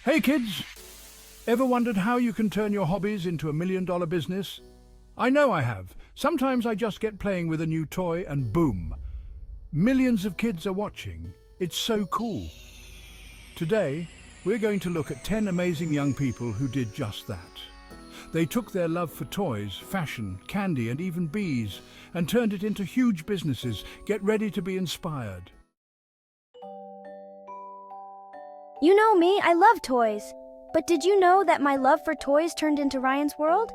Hey kids! Ever wondered how you can turn your hobbies into $1 million business? I know I have. Sometimes I just get playing with a new toy and boom! Millions of kids are watching. It's so cool. Today, we're going to look at 10 amazing young people who did just that. They took their love for toys, fashion, candy and even bees and turned it into huge businesses. Get ready to be inspired. You know me, I love toys. But did you know that my love for toys turned into Ryan's world?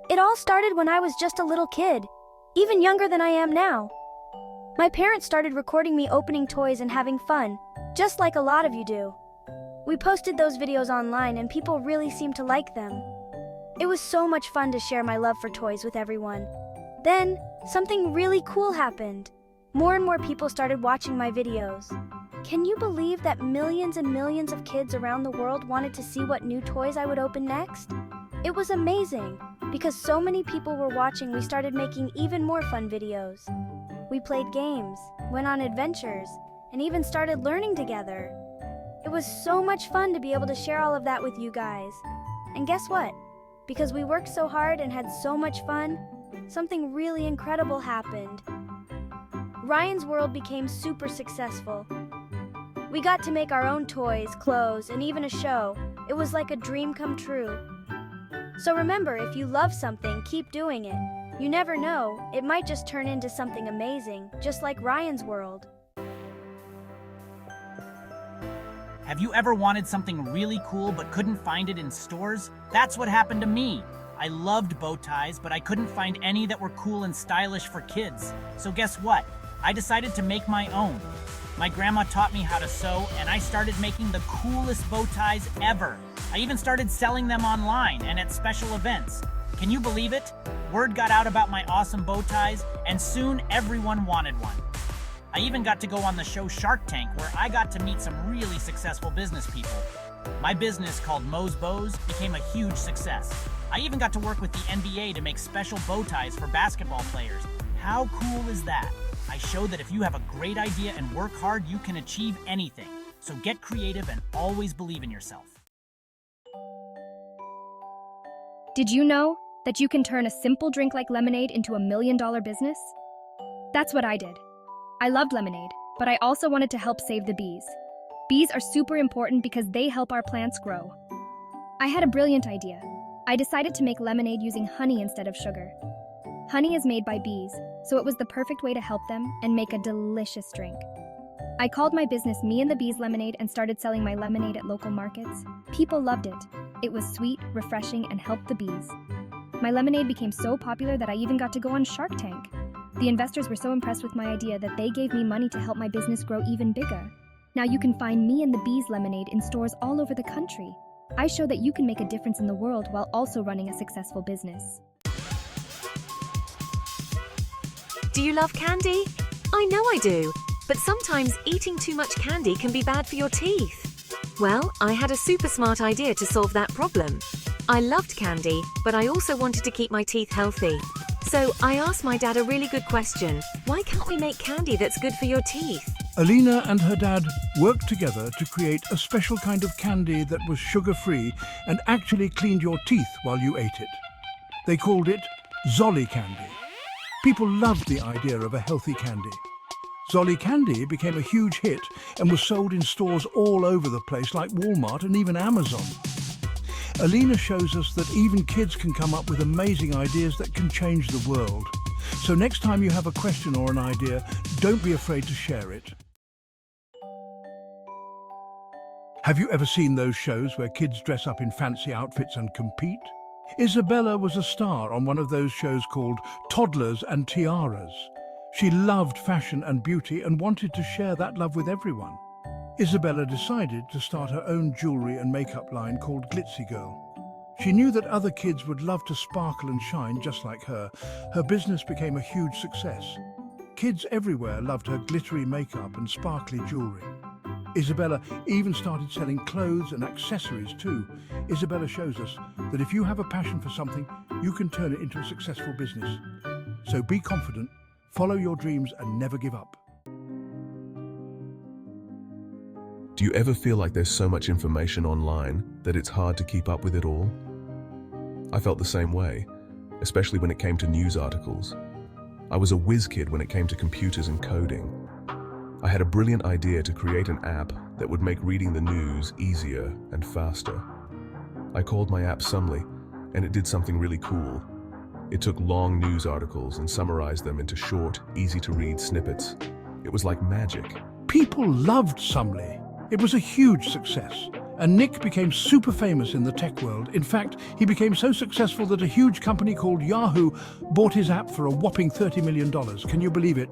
It all started when I was just a little kid, even younger than I am now. My parents started recording me opening toys and having fun, just like a lot of you do. We posted those videos online and people really seemed to like them. It was so much fun to share my love for toys with everyone. Then, something really cool happened. More and more people started watching my videos. Can you believe that millions and millions of kids around the world wanted to see what new toys I would open next? It was amazing. Because so many people were watching, we started making even more fun videos. We played games, went on adventures, and even started learning together. It was so much fun to be able to share all of that with you guys. And guess what? Because we worked so hard and had so much fun, something really incredible happened. Ryan's world became super successful. We got to make our own toys, clothes, and even a show. It was like a dream come true. So remember, if you love something, keep doing it. You never know, it might just turn into something amazing, just like Ryan's world. Have you ever wanted something really cool but couldn't find it in stores? That's what happened to me. I loved bow ties, but I couldn't find any that were cool and stylish for kids. So guess what? I decided to make my own. My grandma taught me how to sew, and I started making the coolest bow ties ever. I even started selling them online and at special events. Can you believe it? Word got out about my awesome bow ties, and soon everyone wanted one. I even got to go on the show Shark Tank, where I got to meet some really successful business people. My business, called Mo's Bows, became a huge success. I even got to work with the NBA to make special bow ties for basketball players. How cool is that? I show that if you have a great idea and work hard, you can achieve anything. So get creative and always believe in yourself. Did you know that you can turn a simple drink like lemonade into $1 million business? That's what I did. I loved lemonade, but I also wanted to help save the bees. Bees are super important because they help our plants grow. I had a brilliant idea. I decided to make lemonade using honey instead of sugar. Honey is made by bees, so it was the perfect way to help them and make a delicious drink. I called my business Me and the Bees Lemonade and started selling my lemonade at local markets. People loved it. It was sweet, refreshing, and helped the bees. My lemonade became so popular that I even got to go on Shark Tank. The investors were so impressed with my idea that they gave me money to help my business grow even bigger. Now you can find Me and the Bees Lemonade in stores all over the country. I show that you can make a difference in the world while also running a successful business. Do you love candy? I know I do, but sometimes eating too much candy can be bad for your teeth. Well, I had a super smart idea to solve that problem. I loved candy, but I also wanted to keep my teeth healthy. So I asked my dad a really good question. Why can't we make candy that's good for your teeth? Alina and her dad worked together to create a special kind of candy that was sugar-free and actually cleaned your teeth while you ate it. They called it Zolly Candy. People loved the idea of a healthy candy. Zolly Candy became a huge hit and was sold in stores all over the place like Walmart and even Amazon. Alina shows us that even kids can come up with amazing ideas that can change the world. So next time you have a question or an idea, don't be afraid to share it. Have you ever seen those shows where kids dress up in fancy outfits and compete? Isabella was a star on one of those shows called Toddlers and Tiaras. She loved fashion and beauty and wanted to share that love with everyone. Isabella decided to start her own jewelry and makeup line called Glitzy Girl. She knew that other kids would love to sparkle and shine just like her. Her business became a huge success. Kids everywhere loved her glittery makeup and sparkly jewelry. Isabella even started selling clothes and accessories too. Isabella shows us that if you have a passion for something, you can turn it into a successful business. So be confident, follow your dreams and never give up. Do you ever feel like there's so much information online that it's hard to keep up with it all? I felt the same way, especially when it came to news articles. I was a whiz kid when it came to computers and coding. I had a brilliant idea to create an app that would make reading the news easier and faster. I called my app Sumly, and it did something really cool. It took long news articles and summarized them into short, easy-to-read snippets. It was like magic. People loved Sumly. It was a huge success, and Nick became super famous in the tech world. In fact, he became so successful that a huge company called Yahoo bought his app for a whopping $30 million. Can you believe it?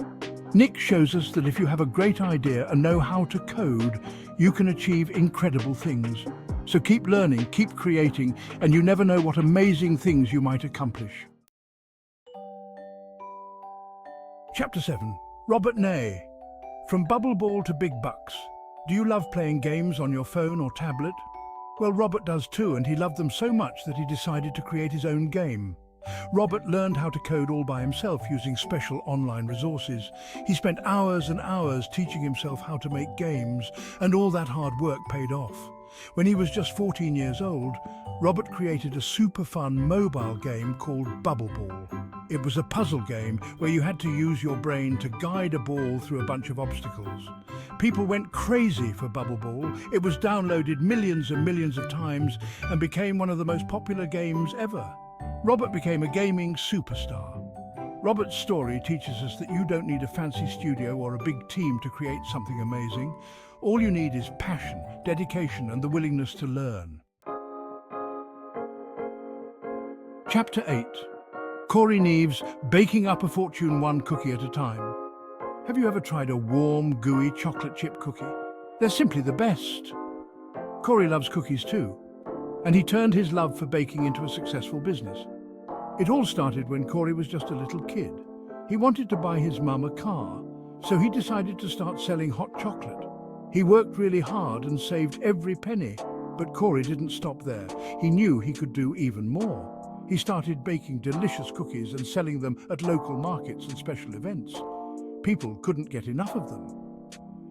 Nick shows us that if you have a great idea and know how to code, you can achieve incredible things. So keep learning, keep creating, and you never know what amazing things you might accomplish. Chapter 7. Robert Ney. From Bubble Ball to Big Bucks. Do you love playing games on your phone or tablet? Well, Robert does too, and he loved them so much that he decided to create his own game. Robert learned how to code all by himself using special online resources. He spent hours and hours teaching himself how to make games, and all that hard work paid off. When he was just 14 years old, Robert created a super fun mobile game called Bubble Ball. It was a puzzle game where you had to use your brain to guide a ball through a bunch of obstacles. People went crazy for Bubble Ball. It was downloaded millions and millions of times and became one of the most popular games ever. Robert became a gaming superstar. Robert's story teaches us that you don't need a fancy studio or a big team to create something amazing. All you need is passion, dedication, and the willingness to learn. Chapter 8. Corey Neves baking up a Fortune 1 cookie at a time. Have you ever tried a warm, gooey chocolate chip cookie? They're simply the best. Corey loves cookies too, and he turned his love for baking into a successful business. It all started when Corey was just a little kid. He wanted to buy his mum a car, so he decided to start selling hot chocolate. He worked really hard and saved every penny, but Corey didn't stop there. He knew he could do even more. He started baking delicious cookies and selling them at local markets and special events. People couldn't get enough of them.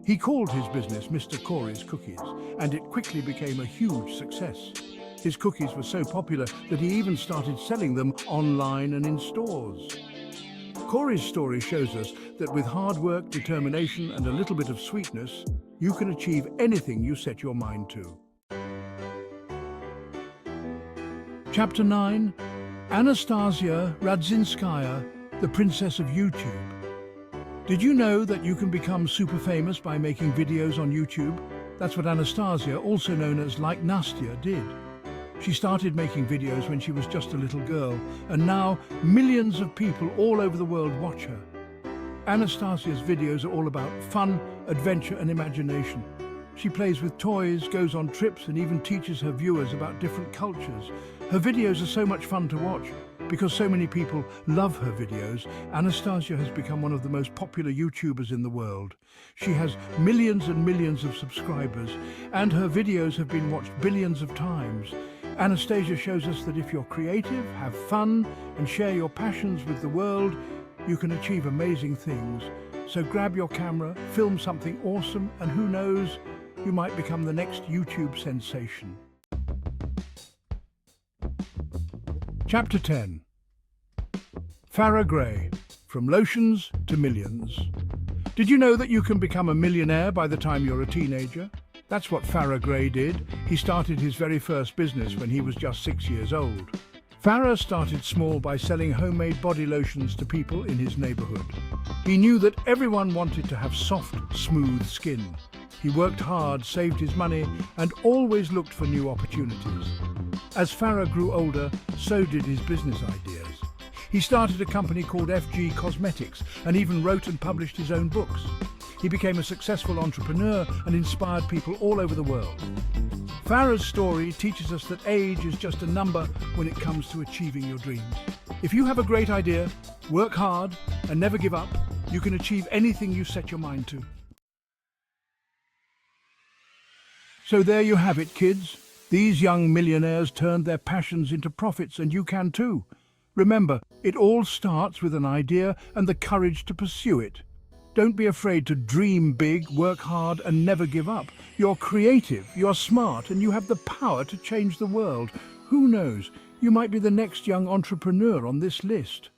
He called his business Mr. Corey's Cookies, and it quickly became a huge success. His cookies were so popular that he even started selling them online and in stores. Corey's story shows us that with hard work, determination, and a little bit of sweetness, you can achieve anything you set your mind to. Chapter 9. Anastasia Radzinskaya, the Princess of YouTube. Did you know that you can become super famous by making videos on YouTube? That's what Anastasia, also known as Like Nastya, did. She started making videos when she was just a little girl, and now millions of people all over the world watch her. Anastasia's videos are all about fun, adventure, and imagination. She plays with toys, goes on trips, and even teaches her viewers about different cultures. Her videos are so much fun to watch. Because so many people love her videos, Anastasia has become one of the most popular YouTubers in the world. She has millions and millions of subscribers, and her videos have been watched billions of times. Anastasia shows us that if you're creative, have fun, and share your passions with the world, you can achieve amazing things. So grab your camera, film something awesome, and who knows, you might become the next YouTube sensation. Chapter 10. Farrah Gray, from lotions to millions. Did you know that you can become a millionaire by the time you're a teenager? That's what Farrah Gray did. He started his very first business when he was just 6 years old. Farrah started small by selling homemade body lotions to people in his neighborhood. He knew that everyone wanted to have soft, smooth skin. He worked hard, saved his money, and always looked for new opportunities. As Farrah grew older, so did his business ideas. He started a company called FG Cosmetics and even wrote and published his own books. He became a successful entrepreneur and inspired people all over the world. Farrah's story teaches us that age is just a number when it comes to achieving your dreams. If you have a great idea, work hard, and never give up, you can achieve anything you set your mind to. So there you have it, kids. These young millionaires turned their passions into profits, and you can too. Remember, it all starts with an idea and the courage to pursue it. Don't be afraid to dream big, work hard, and never give up, You're creative, you're smart, and you have the power to change the world. Who knows? You might be the next young entrepreneur on this list.